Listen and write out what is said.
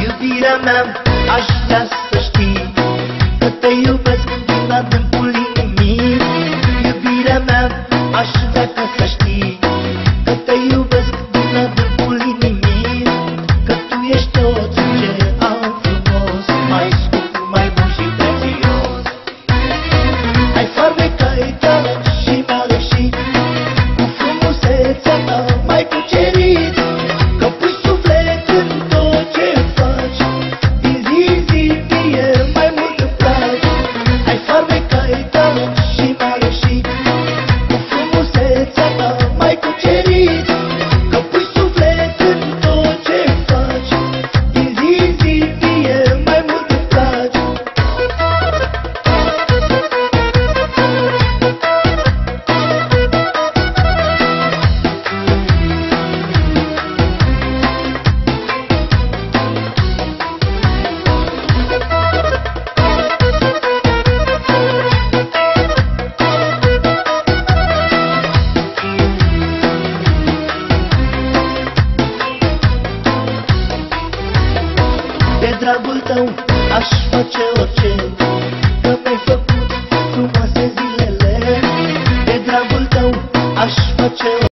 Iubirea mea, aș vrea să știi că te iubesc din adâncul inimii. Iubirea mea, aș vrea ca să știi că te iubesc din adâncul inimii. Că tu ești tot ce am frumos, mai scump, mai bun și prețios. Ai farmeca egală și m-a rășit, cu frumusețea ta mai cucerit. Că pui suflet în tot ce faci, din zi în zi mie mai mult îmi placi. Ai farmeca egală și m-a rășit, cu frumusețea ta mai cucerit. Că pui suflet în tot ce faci, din zi în zi mie mai mult îmi placi. De dragul tău aș face orice, că mi-ai făcut frumoase zilele. De dragul tău aș face orice.